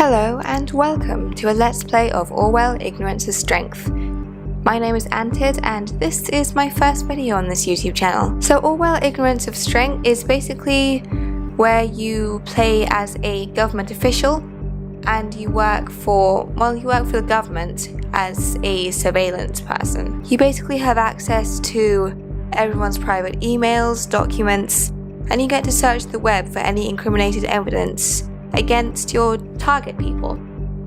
Hello and welcome to a Let's Play of Orwell, Ignorance is Strength. My name is Antid and this is my first video on this YouTube channel. So Orwell, Ignorance of Strength is basically where you play as a government official and you work for the government as a surveillance person. You basically have access to everyone's private emails, documents, and you get to search the web for any incriminated evidence against your target people,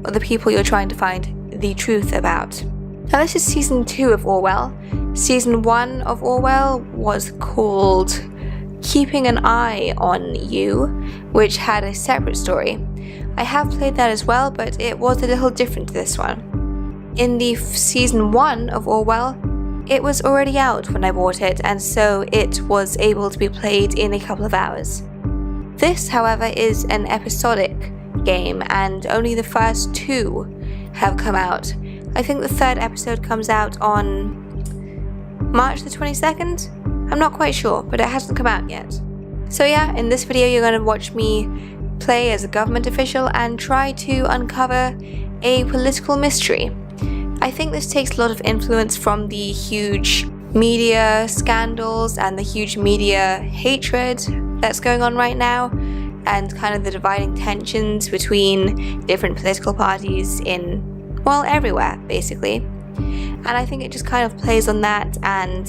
or the people you're trying to find the truth about. Now this is season 2 of Orwell. Season 1 of Orwell was called Keeping an Eye on You, which had a separate story. I have played that as well, but it was a little different to this one. In the season 1 of Orwell, it was already out when I bought it, and so it was able to be played in a couple of hours. This, however, is an episodic game, and only the first 2 have come out. I think the 3rd episode comes out on March the 22nd? I'm not quite sure, but it hasn't come out yet. So yeah, in this video you're going to watch me play as a government official and try to uncover a political mystery. I think this takes a lot of influence from the huge media scandals and the huge media hatred that's going on right now, and kind of the dividing tensions between different political parties in, well, everywhere, basically. And I think it just kind of plays on that and,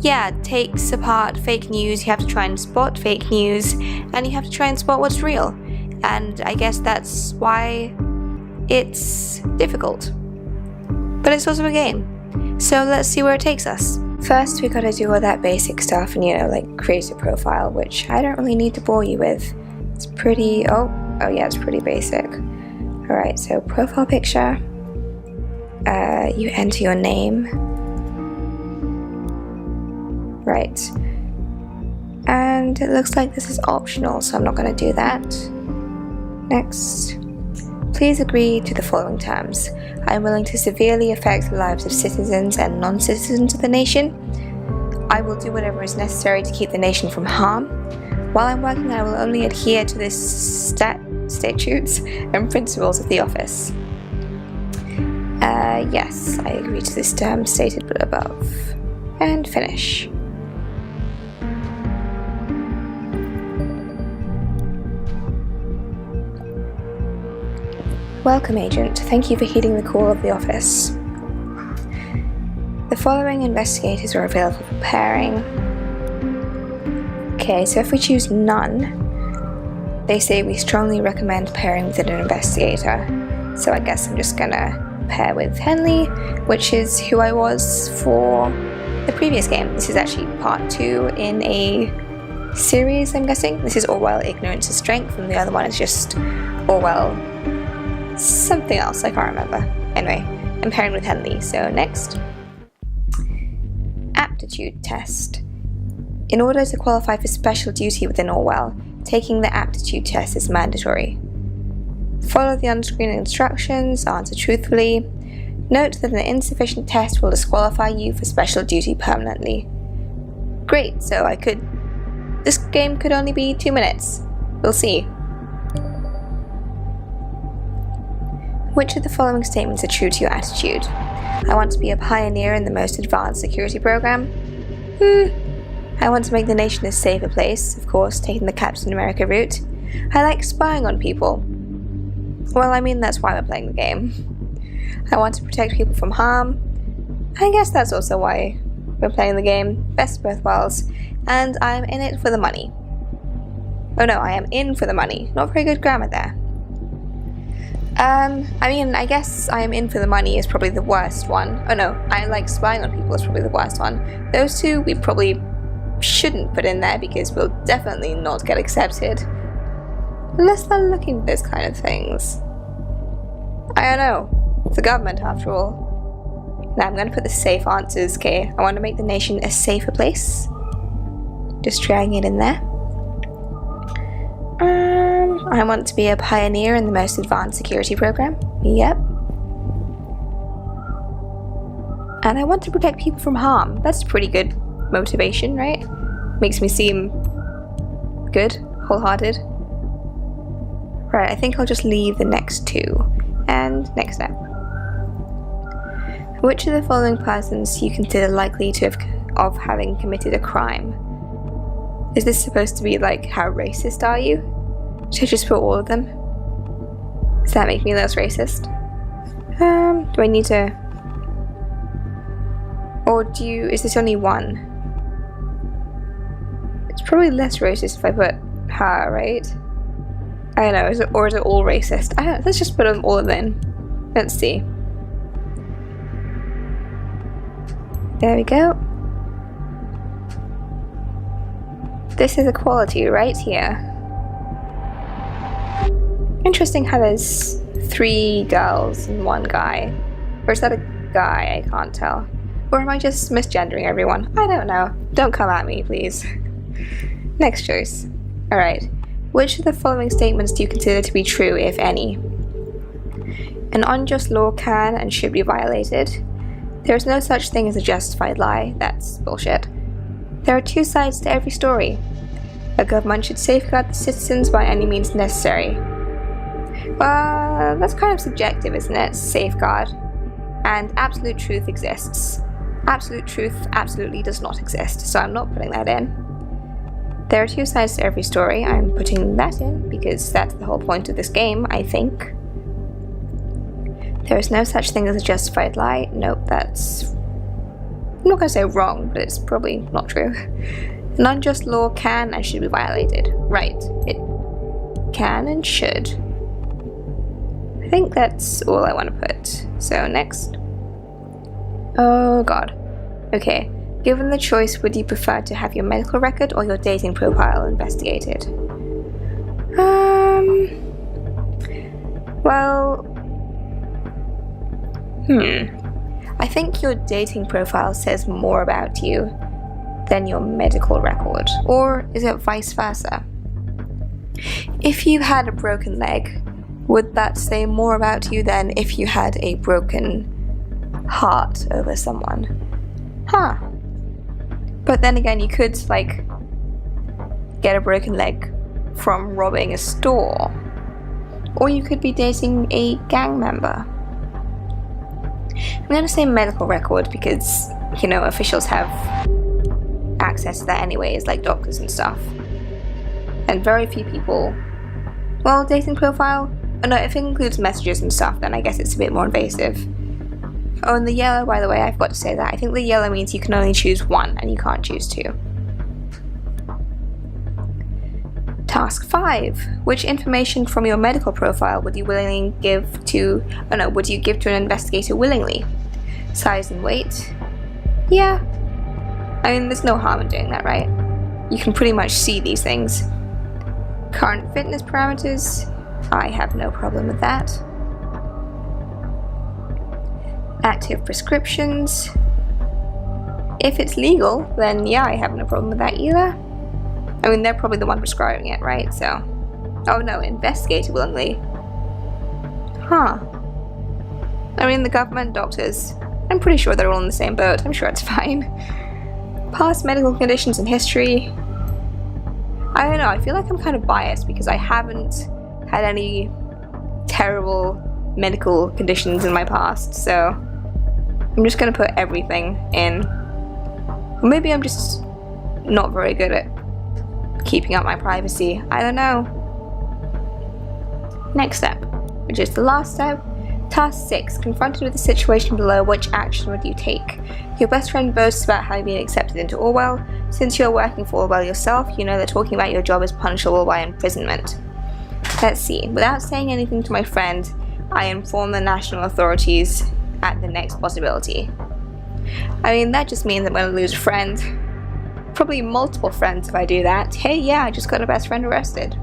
yeah, takes apart fake news. You have to try and spot fake news, and you have to try and spot what's real. And I guess that's why it's difficult. But it's also a game. So let's see where it takes us. First, we gotta do all that basic stuff and, like create a profile, which I don't really need to bore you with. It's pretty, oh yeah, it's pretty basic. Alright, so profile picture. You enter your name. Right. And it looks like this is optional, so I'm not gonna do that. Next. Please agree to the following terms. I am willing to severely affect the lives of citizens and non-citizens of the nation. I will do whatever is necessary to keep the nation from harm. While I'm working, I will only adhere to the statutes and principles of the office. Yes, I agree to this term stated above. And finish. Welcome, Agent. Thank you for heeding the call of the office. The following investigators are available for pairing. Okay, so if we choose none, they say we strongly recommend pairing with an investigator. So I guess I'm just gonna pair with Henley, which is who I was for the previous game. This is actually part 2 in a series, I'm guessing. This is Orwell, Ignorance is Strength, and the other one is just Orwell something else, I can't remember. Anyway, I'm pairing with Henley, so next. Aptitude test. In order to qualify for special duty within Orwell, taking the aptitude test is mandatory. Follow the on-screen instructions, answer truthfully. Note that an insufficient test will disqualify you for special duty permanently. Great, so this game could only be 2 minutes. We'll see. Which of the following statements are true to your attitude? I want to be a pioneer in the most advanced security program. I want to make the nation a safer place, of course, taking the Captain America route. I like spying on people. Well, I mean, that's why we're playing the game. I want to protect people from harm. I guess that's also why we're playing the game. Best of both worlds. And I'm in it for the money. Oh no, I am in for the money. Not very good grammar there. I mean, I guess I am in for the money is probably the worst one. Oh no, I like spying on people is probably the worst one. Those two we probably shouldn't put in there because we'll definitely not get accepted. Unless they're looking for this kind of things. I don't know. It's the government after all. Now I'm going to put the safe answers, okay? I want to make the nation a safer place. Just dragging it in there. I want to be a pioneer in the most advanced security program. Yep. And I want to protect people from harm. That's pretty good motivation, right? Makes me seem good, wholehearted. Right, I think I'll just leave the next two. And next step. Which of the following persons do you consider likely to have having committed a crime? Is this supposed to be like, how racist are you? Should I just put all of them? Does that make me less racist? Do I need to... Or is this only one? It's probably less racist if I put her, right? I don't know, is it all racist? I don't know, let's just put them all in. Let's see. There we go. This is equality right here. Interesting how there's 3 girls and 1 guy. Or is that a guy? I can't tell. Or am I just misgendering everyone? I don't know. Don't come at me, please. Next choice. Alright. Which of the following statements do you consider to be true, if any? An unjust law can and should be violated. There is no such thing as a justified lie. That's bullshit. There are 2 sides to every story. A government should safeguard the citizens by any means necessary. That's kind of subjective, isn't it? Safeguard. And absolute truth exists. Absolute truth absolutely does not exist, so I'm not putting that in. There are 2 sides to every story. I'm putting that in because that's the whole point of this game, I think. There is no such thing as a justified lie. Nope, that's... I'm not going to say wrong, but it's probably not true. An unjust law can and should be violated. Right, it can and should. I think that's all I want to put. So next. Oh god. Okay. Given the choice, would you prefer to have your medical record or your dating profile investigated? Well... I think your dating profile says more about you than your medical record. Or is it vice versa? If you had a broken leg, would that say more about you than if you had a broken heart over someone? Huh. But then again, you could, like, get a broken leg from robbing a store. Or you could be dating a gang member. I'm going to say medical record because, you know, officials have access to that anyways, like doctors and stuff. And very few people... Well, dating profile? Oh no, if it includes messages and stuff, then I guess it's a bit more invasive. Oh, and the yellow, by the way, I've got to say that. I think the yellow means you can only choose 1 and you can't choose 2. Task 5. Which information from your medical profile would you willingly give to... Oh no, would you give to an investigator willingly? Size and weight? Yeah. I mean, there's no harm in doing that, right? You can pretty much see these things. Current fitness parameters? I have no problem with that. Active prescriptions? If it's legal, then yeah, I have no problem with that either. I mean, they're probably the one prescribing it, right? So... Oh no, investigate willingly. Huh. I mean, the government, doctors, I'm pretty sure they're all in the same boat. I'm sure it's fine. Past medical conditions and history. I don't know, I feel like I'm kind of biased because I haven't had any terrible medical conditions in my past, so I'm just gonna put everything in. Or maybe I'm just not very good at keeping up my privacy. I don't know. Next step, which is the last step. Task 6. Confronted with the situation below, which action would you take? Your best friend boasts about having been accepted into Orwell. Since you're working for Orwell yourself, you know that talking about your job is punishable by imprisonment. Let's see. Without saying anything to my friend, I inform the national authorities at the next possibility. I mean, that just means I'm going to lose a friend. Probably multiple friends if I do that. Hey, yeah, I just got a best friend arrested.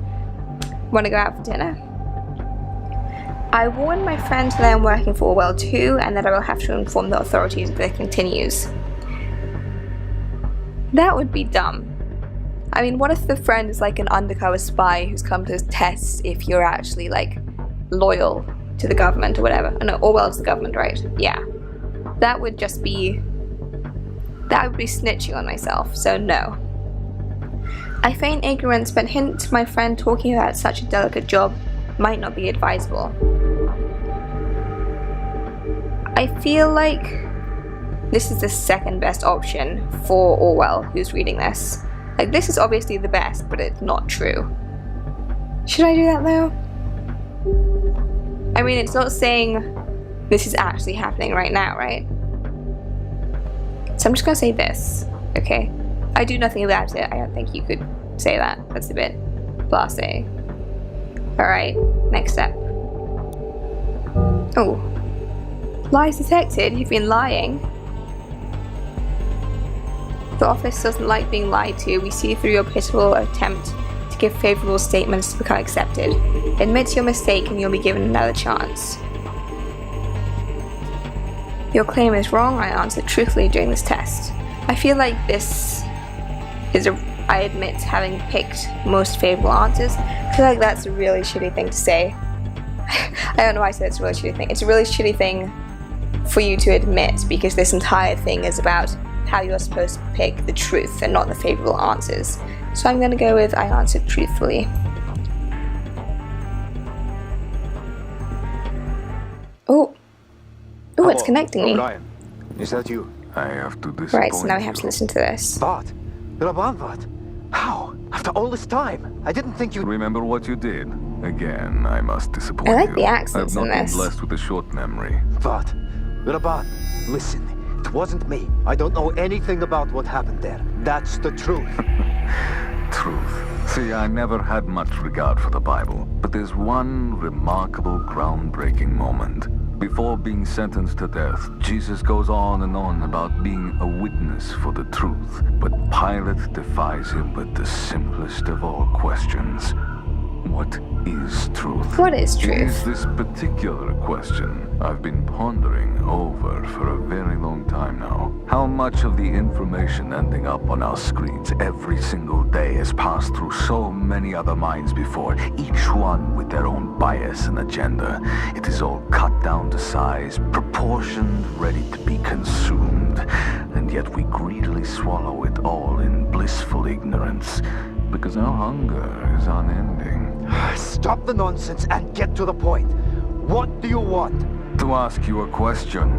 Want to go out for dinner? I warn my friend that I'm working for Orwell too, and that I will have to inform the authorities if it continues. That would be dumb. I mean, what if the friend is like an undercover spy who's come to test if you're actually like loyal to the government or whatever? Oh no, Orwell's the government, right? Yeah. That would just be... that would be snitching on myself, so no. I feign ignorance but hint to my friend talking about such a delicate job might not be advisable. I feel like this is the second best option for Orwell who's reading this. Like, this is obviously the best, but it's not true. Should I do that though? I mean, it's not saying this is actually happening right now, right? So I'm just gonna say this, okay? I do nothing about it. I don't think you could say that. That's a bit blasé. Alright, next step. Oh. Lies detected? You've been lying. The office doesn't like being lied to. We see through your pitiful attempt to give favourable statements to become accepted. Admit your mistake and you'll be given another chance. Your claim is wrong. I answered truthfully during this test. I feel like this is I admit having picked most favourable answers. I feel like that's a really shitty thing to say. I don't know why I said it's a really shitty thing. It's a really shitty thing for you to admit, because this entire thing is about how you're supposed to pick the truth and not the favourable answers. So I'm going to go with I answered truthfully. Oh, it's connecting me. O'Brien, is that you? I have to disappoint Right, so now we have to listen to this. Vhart? Raban Vhart? How? After all this time? I didn't think you'd... Remember what you did? Again, I must disappoint you. I like the accents I've in not this. been blessed with a short memory. Vhart, Raban, listen. It wasn't me. I don't know anything about what happened there. That's the truth. Truth. See, I never had much regard for the Bible, but there's one remarkable, groundbreaking moment. Before being sentenced to death, Jesus goes on and on about being a witness for the truth. But Pilate defies him with the simplest of all questions. What is truth? What is truth? It is this particular question I've been pondering over for a very long time now. How much of the information ending up on our screens every single day has passed through so many other minds before, each one with their own bias and agenda. It is all cut down to size, proportioned, ready to be consumed, and yet we greedily swallow it all in blissful ignorance, because our hunger is unending. Stop the nonsense and get to the point. What do you want? To ask you a question.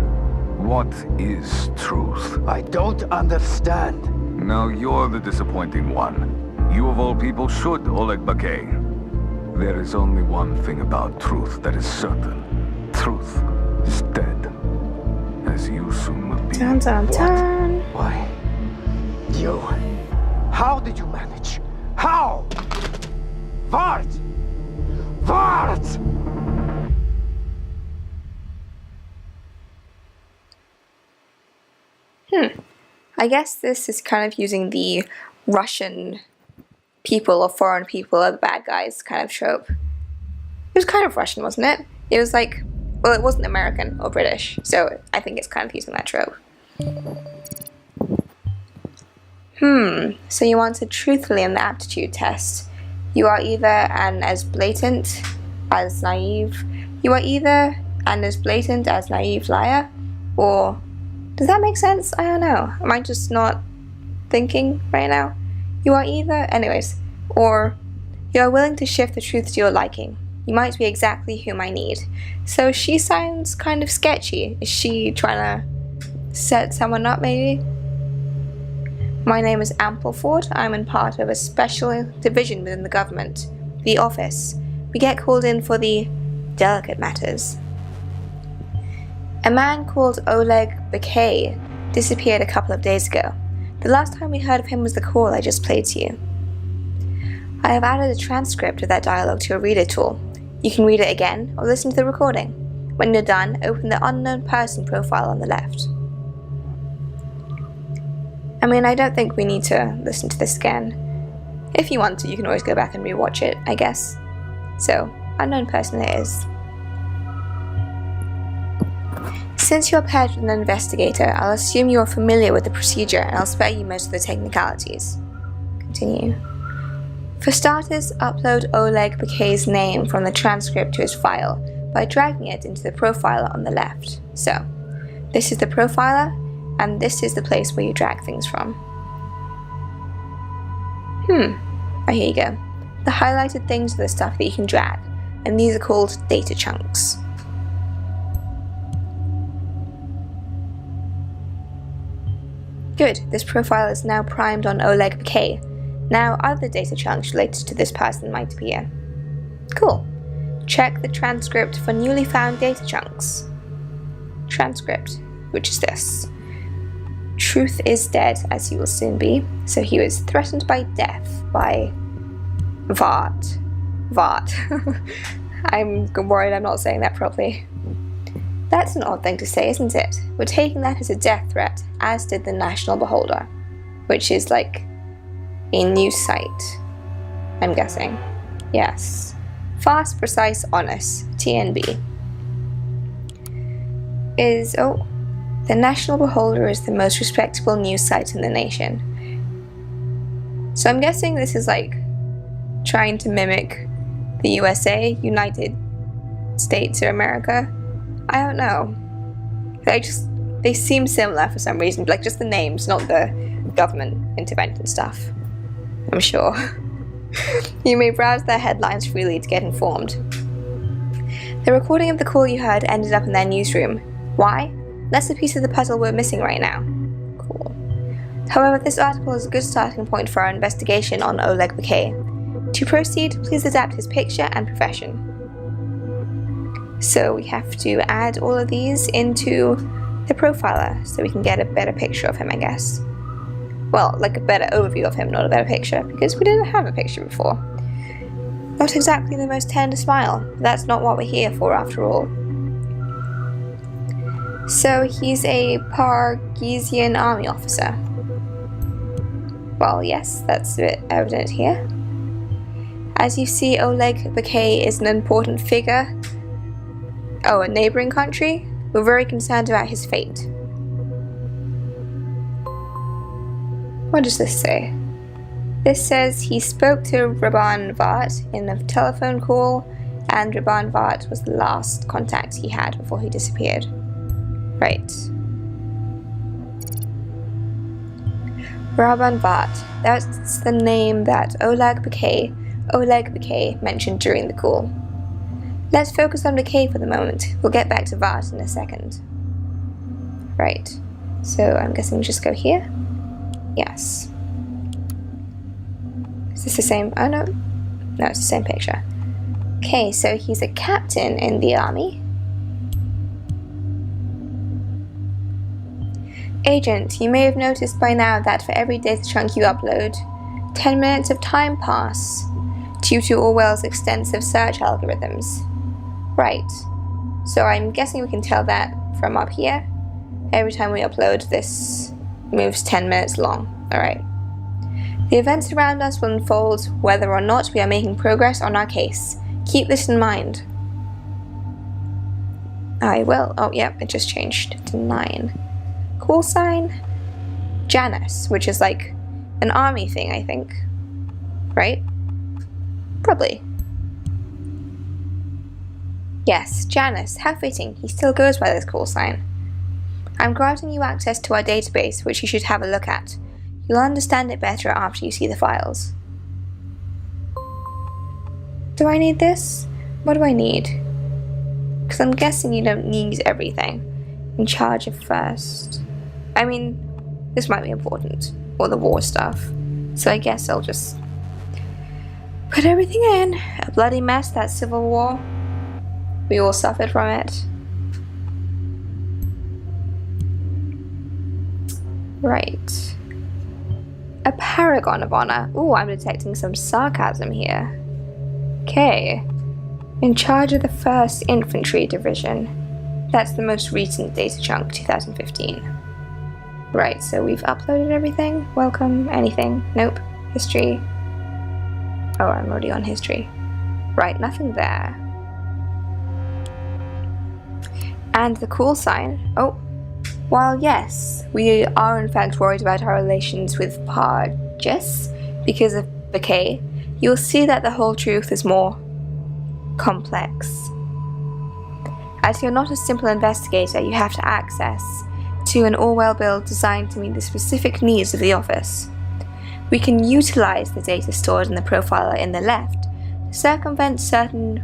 What is truth? I don't understand. Now you're the disappointing one. You of all people should, Oleg Bakay. There is only one thing about truth that is certain. Truth is dead. As you soon will be. Dun, dun, dun. Why? You? How did you manage? How? Vhart! Vhart! I guess this is kind of using the Russian people or foreign people are the bad guys kind of trope. It was kind of Russian, wasn't it? It was like, well, it wasn't American or British, so I think it's kind of using that trope. So you answered truthfully in the aptitude test. You are either an as blatant as naive. You are either an as blatant as naive liar, or does that make sense? I don't know. Am I just not thinking right now? You are either, anyways, or you are willing to shift the truth to your liking. You might be exactly whom I need. So she sounds kind of sketchy. Is she trying to set someone up, maybe? My name is Ampleford. I'm in part of a special division within the government, the office. We get called in for the delicate matters. A man called Oleg Bakay disappeared a couple of days ago. The last time we heard of him was the call I just played to you. I have added a transcript of that dialogue to your reader tool. You can read it again or listen to the recording. When you're done, open the unknown person profile on the left. I mean, I don't think we need to listen to this again. If you want to, you can always go back and rewatch it, I guess. So, unknown person it is. Since you're paired with an investigator, I'll assume you are familiar with the procedure and I'll spare you most of the technicalities. Continue. For starters, upload Oleg Bakay's name from the transcript to his file by dragging it into the profiler on the left. So, this is the profiler, and this is the place where you drag things from. Oh, here you go. The highlighted things are the stuff that you can drag. and these are called data chunks. Good, this profile is now primed on Oleg Bk. Now other data chunks related to this person might appear. Cool. Check the transcript for newly found data chunks. Transcript, which is this. Truth is dead, as he will soon be. So he was threatened by death by Vhart. I'm worried I'm not saying that properly. That's an odd thing to say, isn't it? We're taking that as a death threat, as did the National Beholder, which is like a news site, I'm guessing. Yes. Fast, precise, honest. TNB. The National Beholder is the most respectable news site in the nation. So I'm guessing this is like trying to mimic the USA, United States of America. I don't know. They seem similar for some reason, like just the names, not the government intervention stuff. I'm sure. You may browse their headlines freely to get informed. The recording of the call you heard ended up in their newsroom. Why? That's the piece of the puzzle we're missing right now. Cool. However, this article is a good starting point for our investigation on Oleg Bk. To proceed, please adapt his picture and profession. So we have to add all of these into the profiler so we can get a better picture of him, I guess. Well, like a better overview of him, not a better picture, because we didn't have a picture before. Not exactly the most tender smile, but that's not what we're here for after all. So he's a Pargesian army officer. Well, yes, that's a bit evident here. As you see, Oleg Bk is an important figure. Oh, a neighbouring country? We're very concerned about his fate. What does this say? This says he spoke to Raban Vhart in a telephone call, and Raban Vhart was the last contact he had before he disappeared. Right. Raban Vhart. That's the name that Oleg Bk mentioned during the call. Let's focus on Bk for the moment. We'll get back to Vhart in a second. Right. So I'm guessing we just go here. Yes. Is this the same? Oh no. No, it's the same picture. Okay, so he's a captain in the army. Agent, you may have noticed by now that for every data chunk you upload, 10 minutes of time pass due to Orwell's extensive search algorithms. Right. So I'm guessing we can tell that from up here. Every time we upload, this moves 10 minutes long. Alright. The events around us will unfold whether or not we are making progress on our case. Keep this in mind. I will. Oh, yep, it just changed to 9. Call sign? Janus, which is like an army thing, I think. Right? Probably. Yes, Janus. How fitting. He still goes by this call sign. I'm granting you access to our database, which you should have a look at. You'll understand it better after you see the files. Do I need this? What do I need? Because I'm guessing you don't need everything. In charge of first. I mean, this might be important. Or the war stuff. So I guess I'll just put everything in. A bloody mess, that civil war. We all suffered from it. Right. A paragon of honor. Ooh, I'm detecting some sarcasm here. Okay. In charge of the 1st Infantry Division. That's the most recent data chunk, 2015. Right, so we've uploaded everything. Welcome, anything. Nope. History. Oh, I'm already on history. Right, nothing there. And the call sign. Oh, while yes, we are in fact worried about our relations with Parges because of Bk, you'll see that the whole truth is more complex. As you're not a simple investigator, you have to access to an Orwell build designed to meet the specific needs of the office. We can utilize the data stored in the profiler in the left to circumvent certain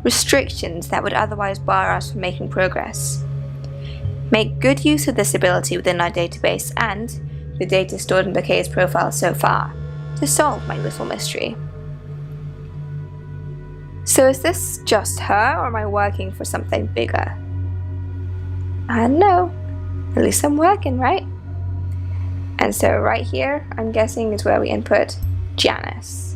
restrictions that would otherwise bar us from making progress. Make good use of this ability within our database and the data stored in the case profile so far to solve my little mystery. So is this just her, or am I working for something bigger? I don't know. At least I'm working, right? And so right here, I'm guessing, is where we input Janice.